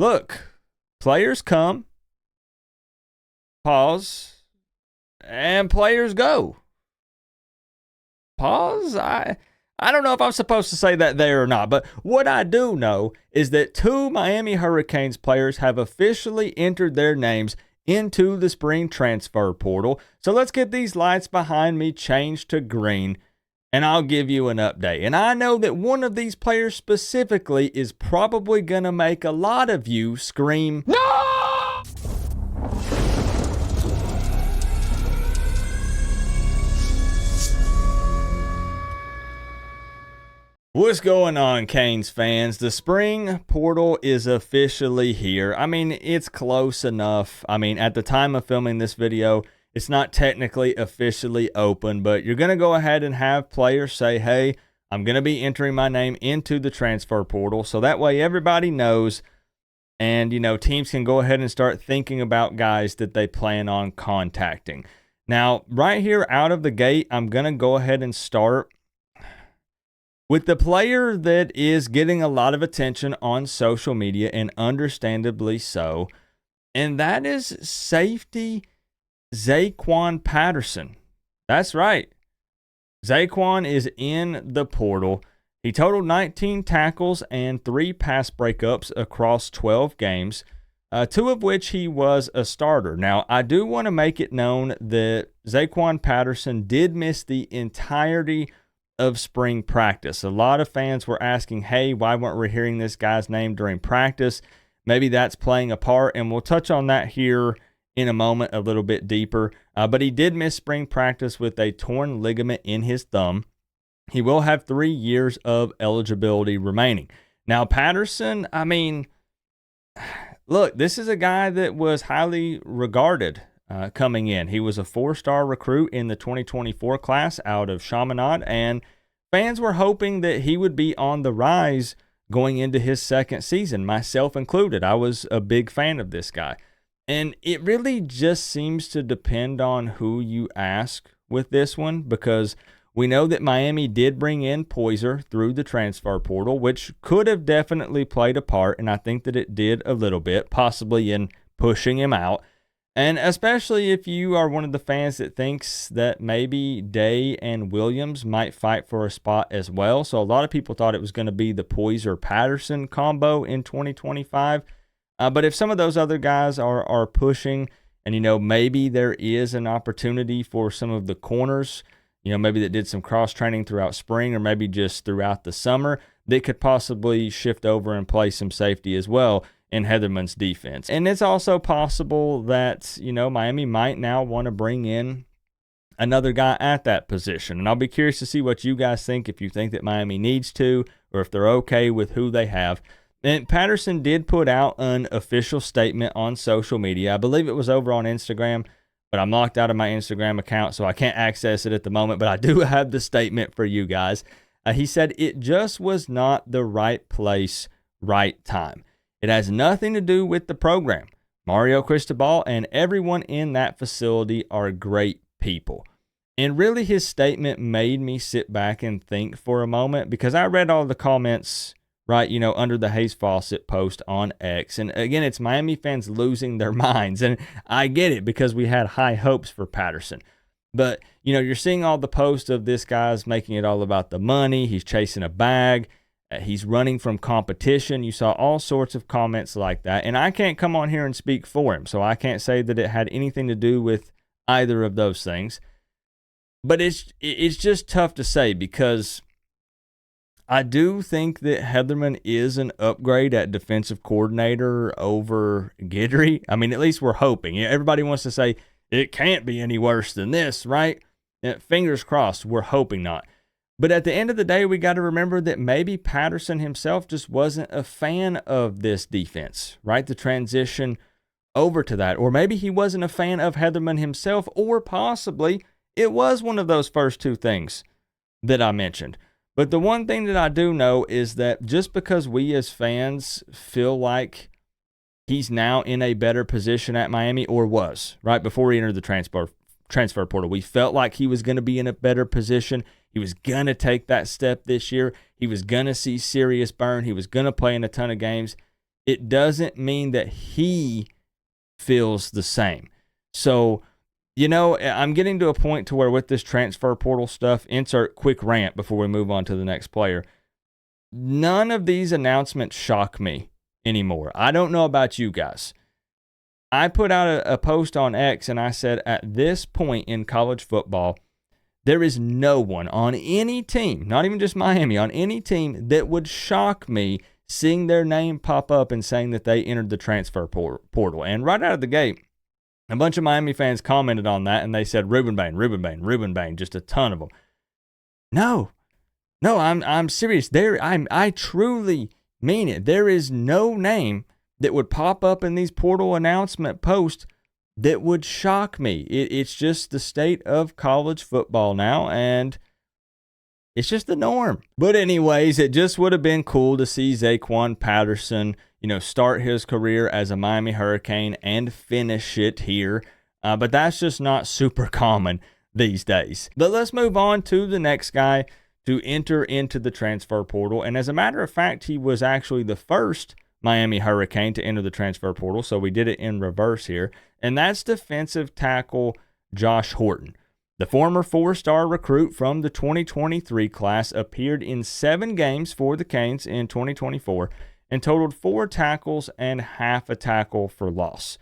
look, players come, pause, and players go. Pause? I don't know if I'm supposed to say that there or not, but what I do know is that 2 Miami Hurricanes players have officially entered their names into the spring transfer portal. So let's get these lights behind me changed to green, and I'll give you an update. And I know that one of these players specifically is probably going to make a lot of you scream, "No!" What's going on, Canes fans? The spring portal is officially here. I mean, it's close enough. I mean, at the time of filming this video, it's not technically officially open, but you're going to go ahead and have players say, hey, I'm going to be entering my name into the transfer portal. So that way everybody knows, and, you know, teams can go ahead and start thinking about guys that they plan on contacting. Now, right here out of the gate, I'm going to go ahead and start with the player that is getting a lot of attention on social media, and understandably so, and that is safety Zaquan Patterson. That's right. Zaquan is in the portal. He totaled 19 tackles and 3 pass breakups across 12 games, 2 of which he was a starter. Now, I do want to make it known that Zaquan Patterson did miss the entirety of spring practice. A lot of fans were asking, hey, why weren't we hearing this guy's name during practice? Maybe that's playing a part, and we'll touch on that here in a moment a little bit deeper. But he did miss spring practice with a torn ligament in his thumb. He will have 3 years of eligibility remaining. Now, Patterson, I mean, look, this is a guy that was highly regarded coming in. He was a 4-star recruit in the 2024 class out of Chaminade, and fans were hoping that he would be on the rise going into his second season, myself included. I was a big fan of this guy. And it really just seems to depend on who you ask with this one, because we know that Miami did bring in Poyser through the transfer portal, which could have definitely played a part, and I think that it did a little bit, possibly in pushing him out. And especially if you are one of the fans that thinks that maybe Day and Williams might fight for a spot as well. So a lot of people thought it was going to be the Poyser-Patterson combo in 2025. But if some of those other guys are pushing, and, you know, maybe there is an opportunity for some of the corners, you know, maybe that did some cross-training throughout spring or maybe just throughout the summer, they could possibly shift over and play some safety as well in Heatherman's defense. And it's also possible that, you know, Miami might now want to bring in another guy at that position. And I'll be curious to see what you guys think, if you think that Miami needs to, or if they're okay with who they have. And Patterson did put out an official statement on social media. I believe it was over on Instagram, but I'm locked out of my Instagram account, so I can't access it at the moment. But I do have the statement for you guys. He said, "It just was not the right place, right time. It has nothing to do with the program. Mario Cristobal and everyone in that facility are great people." And really, his statement made me sit back and think for a moment, because I read all the comments, right, you know, under the Hayes Fawcett post on X. And again, it's Miami fans losing their minds. And I get it, because we had high hopes for Patterson. But, you know, you're seeing all the posts of this guy's making it all about the money. He's chasing a bag. He's running from competition. You saw all sorts of comments like that. And I can't come on here and speak for him, so I can't say that it had anything to do with either of those things. But it's just tough to say, because I do think that Heatherman is an upgrade at defensive coordinator over Guidry. I mean, at least we're hoping. Everybody wants to say it can't be any worse than this, right? Fingers crossed, we're hoping not. But at the end of the day, we got to remember that maybe Patterson himself just wasn't a fan of this defense, right? The transition over to that. Or maybe he wasn't a fan of Heatherman himself, or possibly it was one of those first two things that I mentioned. But the one thing that I do know is that just because we as fans feel like he's now in a better position at Miami, or was, right, before he entered the transfer portal, we felt like he was going to be in a better position. He was going to take that step this year. He was going to see serious burn. He was going to play in a ton of games. it doesn't mean that he feels the same. So, I'm getting to a point to where with this transfer portal stuff, insert quick rant before we move on to the next player. None of these announcements shock me anymore. I don't know about you guys. I put out a post on X and I said, at this point in college football, there is no one on any team, not even just Miami, on any team that would shock me seeing their name pop up and saying that they entered the transfer portal. And right out of the gate, a bunch of Miami fans commented on that, and they said, Ruben Bain, just a ton of them. No, I'm serious. I truly mean it. There is no name that would pop up in these portal announcement posts that would shock me. It's just the state of college football now, and it's just the norm. But anyways, it just would have been cool to see Zaquan Patterson, start his career as a Miami Hurricane and finish it here. But that's just not super common these days. But let's move on to the next guy to enter into the transfer portal. And as a matter of fact, he was actually the first Miami Hurricane to enter the transfer portal. So we did it in reverse here. And that's defensive tackle Josh Horton. The former 4-star recruit from the 2023 class appeared in 7 games for the Canes in 2024 and totaled 4 tackles and half a tackle for loss.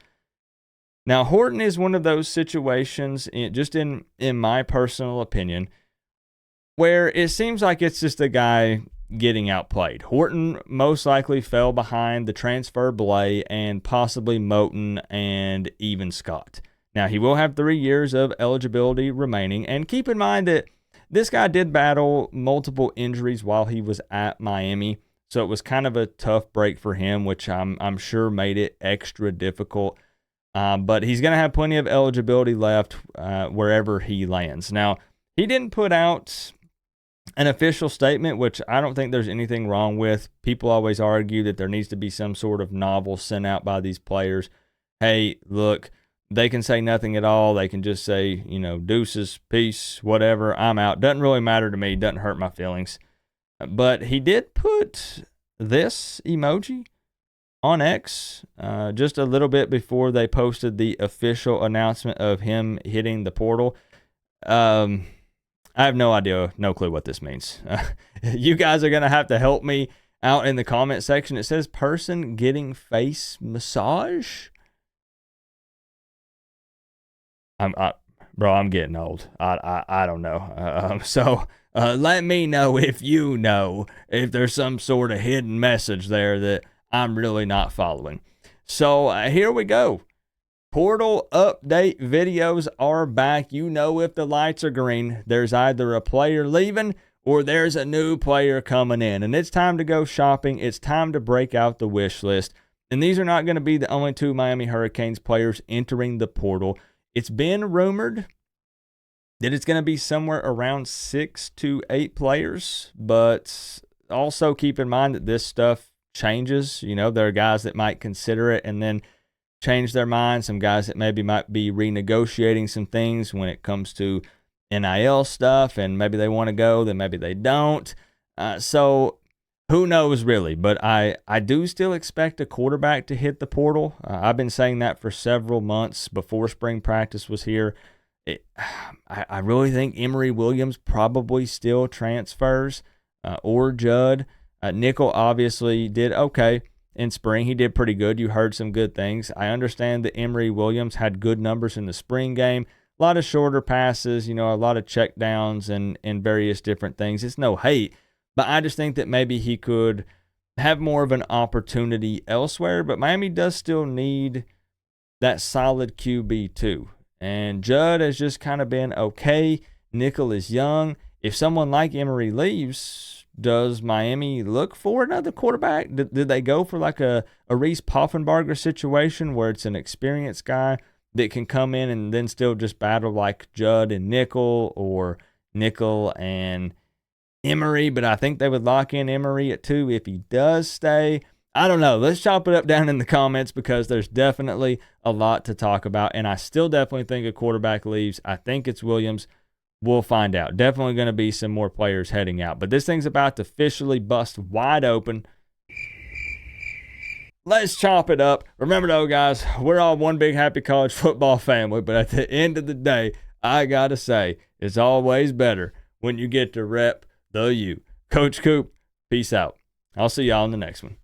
Now, Horton is one of those situations, just in my personal opinion, where it seems like it's just a guy getting outplayed. Horton most likely fell behind the transfer Blay and possibly Moten and even Scott. Now, he will have 3 years of eligibility remaining, and keep in mind that this guy did battle multiple injuries while he was at Miami, so it was kind of a tough break for him, which I'm sure made it extra difficult. But he's going to have plenty of eligibility left wherever he lands. Now, he didn't put out an official statement, which I don't think there's anything wrong with. People always argue that there needs to be some sort of novel sent out by these players. Hey, look, they can say nothing at all. They can just say, deuces, peace, whatever, I'm out. Doesn't really matter to me. Doesn't hurt my feelings. But he did put this emoji on X just a little bit before they posted the official announcement of him hitting the portal. I have no idea, no clue what this means. You guys are going to have to help me out in the comment section. It says person getting face massage. I'm getting old. I don't know. So let me know if you know if there's some sort of hidden message there that I'm really not following. So here we go. Portal update videos are back. If the lights are green, there's either a player leaving or there's a new player coming in. And it's time to go shopping. It's time to break out the wish list. And these are not going to be the only 2 Miami Hurricanes players entering the portal. It's been rumored that it's going to be somewhere around 6 to 8 players, but also keep in mind that this stuff changes. There are guys that might consider it and then change their mind. Some guys that maybe might be renegotiating some things when it comes to NIL stuff, and maybe they want to go, then maybe they don't. So who knows really, but I do still expect a quarterback to hit the portal. I've been saying that for several months before spring practice was here. I really think Emory Williams probably still transfers, or Judd. Nickel obviously did okay in spring. He did pretty good. You heard some good things. I understand that Emory Williams had good numbers in the spring game. A lot of shorter passes, a lot of check downs and various different things. It's no hate. But I just think that maybe he could have more of an opportunity elsewhere. But Miami does still need that solid QB too. And Judd has just kind of been okay. Nickel is young. If someone like Emory leaves, does Miami look for another quarterback? Did they go for like a Reese Poffenbarger situation where it's an experienced guy that can come in and then still just battle like Judd and Nickel, or Nickel and Emory? But I think they would lock in Emory at 2 if he does stay. I don't know. Let's chop it up down in the comments, because there's definitely a lot to talk about. And I still definitely think a quarterback leaves. I think it's Williams. We'll find out. Definitely going to be some more players heading out. But this thing's about to officially bust wide open. let's chop it up. Remember though, guys, we're all one big happy college football family, but at the end of the day, I gotta say, it's always better when you get to rep the U. Coach Coop, peace out. I'll see y'all in the next one.